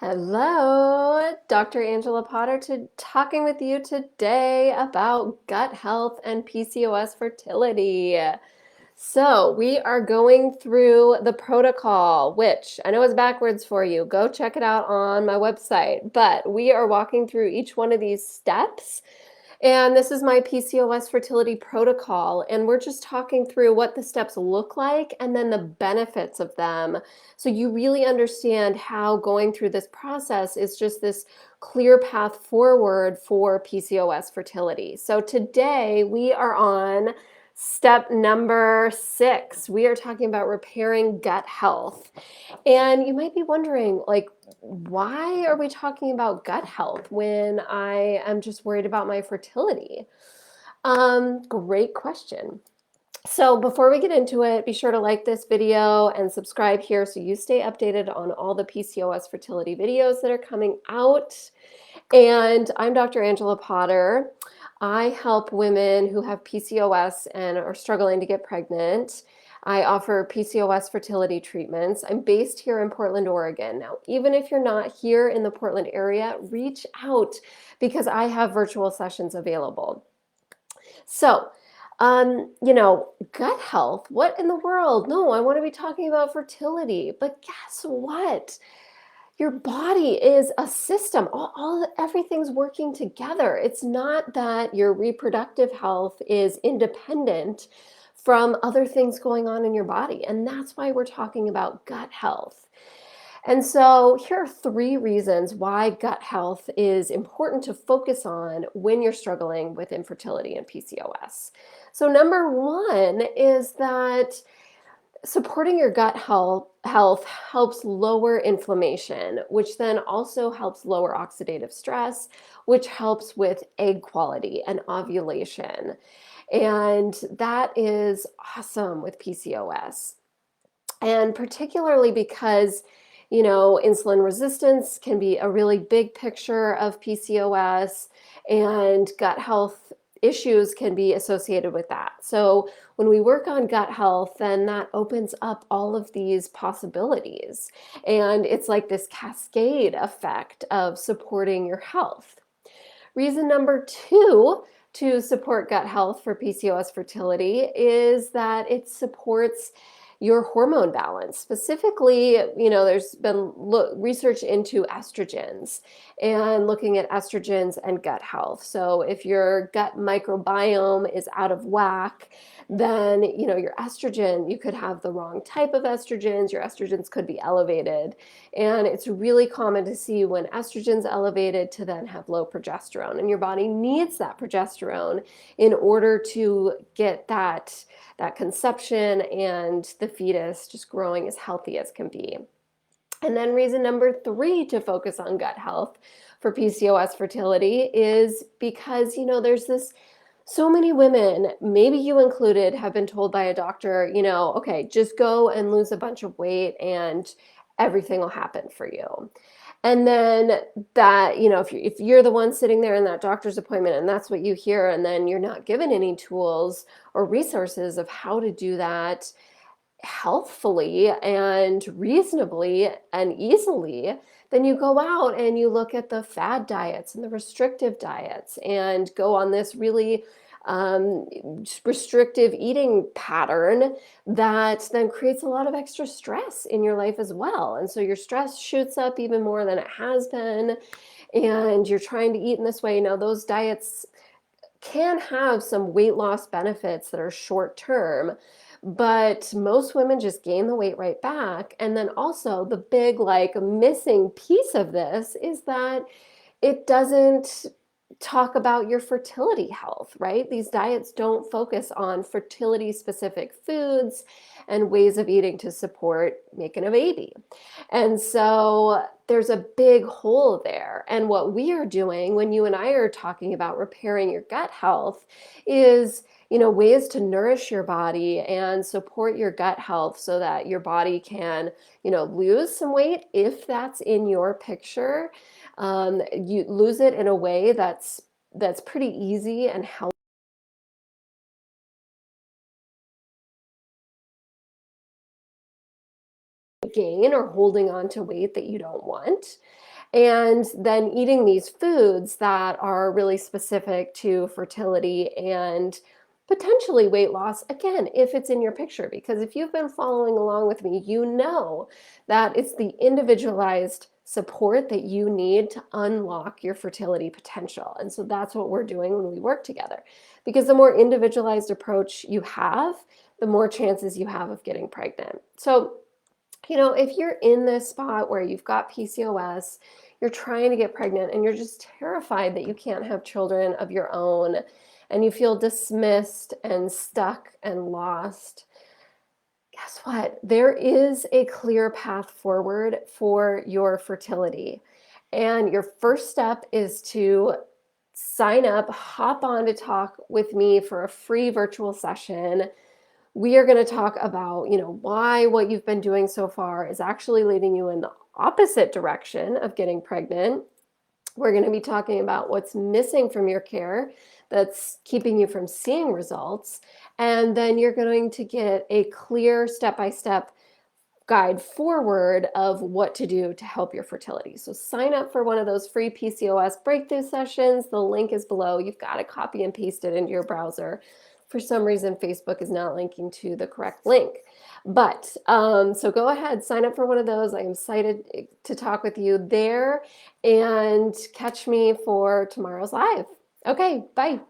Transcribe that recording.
Hello, Dr. Angela Potter talking with you today about gut health and PCOS fertility. So, we are going through the protocol, which I know is backwards for you. Go check it out on my website. But we are walking through each one of these steps. And this is my PCOS Fertility Protocol. And we're just talking through what the steps look like and then the benefits of them. So you really understand how going through this process is just this clear path forward for PCOS fertility. So today we are on step number 6. We are talking about repairing gut health. And you might be wondering, like, why are we talking about gut health when I am just worried about my fertility? Great question. So before we get into it, be sure to like this video and subscribe here so you stay updated on all the PCOS fertility videos that are coming out. And I'm Dr. Angela Potter. I help women who have PCOS and are struggling to get pregnant. I offer PCOS fertility treatments. I'm based here in Portland, Oregon. Now, even if you're not here in the Portland area, reach out because I have virtual sessions available. So, gut health, what in the world? No, I want to be talking about fertility. But guess what? Your body is a system. Everything's working together. It's not that your reproductive health is independent from other things going on in your body. And that's why we're talking about gut health. And so here are 3 reasons why gut health is important to focus on when you're struggling with infertility and PCOS. So number 1 is that supporting your gut health helps lower inflammation, which then also helps lower oxidative stress, which helps with egg quality and ovulation. And that is awesome with PCOS. And particularly because, insulin resistance can be a really big picture of PCOS, and gut health issues can be associated with that. So when we work on gut health, then that opens up all of these possibilities. And it's like this cascade effect of supporting your health. Reason number 2 to support gut health for PCOS fertility is that it supports your hormone balance. Specifically, there's been research into estrogens and looking at estrogens and gut health. So if your gut microbiome is out of whack, then, your estrogen, you could have the wrong type of estrogens. Your estrogens could be elevated. And it's really common to see when estrogen's elevated to then have low progesterone. And your body needs that progesterone in order to get that conception and the fetus just growing as healthy as can be. And then reason number 3 to focus on gut health for PCOS fertility is because, there's so many women, maybe you included, have been told by a doctor, okay, just go and lose a bunch of weight and everything will happen for you. And then that, if you're the one sitting there in that doctor's appointment and that's what you hear, and then you're not given any tools or resources of how to do that healthfully and reasonably and easily, then you go out and you look at the fad diets and the restrictive diets and go on this really restrictive eating pattern that then creates a lot of extra stress in your life as well. And so your stress shoots up even more than it has been, and you're trying to eat in this way. Now, those diets can have some weight loss benefits that are short term, but most women just gain the weight right back. And then also the big missing piece of this is that it doesn't talk about your fertility health, right? These diets don't focus on fertility specific foods and ways of eating to support making a baby. And so there's a big hole there. And what we are doing when you and I are talking about repairing your gut health is, ways to nourish your body and support your gut health so that your body can, lose some weight if that's in your picture. You lose it in a way that's pretty easy and healthy. gain or holding on to weight that you don't want. And then eating these foods that are really specific to fertility and potentially weight loss, again, if it's in your picture. Because if you've been following along with me, you know that it's the individualized support that you need to unlock your fertility potential. And so that's what we're doing when we work together. Because the more individualized approach you have, the more chances you have of getting pregnant. So if you're in this spot where you've got PCOS, you're trying to get pregnant, and you're just terrified that you can't have children of your own, and you feel dismissed and stuck and lost, guess what? There is a clear path forward for your fertility. And your first step is to sign up, hop on to talk with me for a free virtual session. We are going to talk about, why what you've been doing so far is actually leading you in the opposite direction of getting pregnant. We're going to be talking about what's missing from your care that's keeping you from seeing results. And then you're going to get a clear step-by-step guide forward of what to do to help your fertility. So sign up for one of those free PCOS breakthrough sessions. The link is below. You've got to copy and paste it into your browser. For some reason, Facebook is not linking to the correct link. But so go ahead, sign up for one of those. I'm excited to talk with you there, and catch me for tomorrow's live. Okay, bye.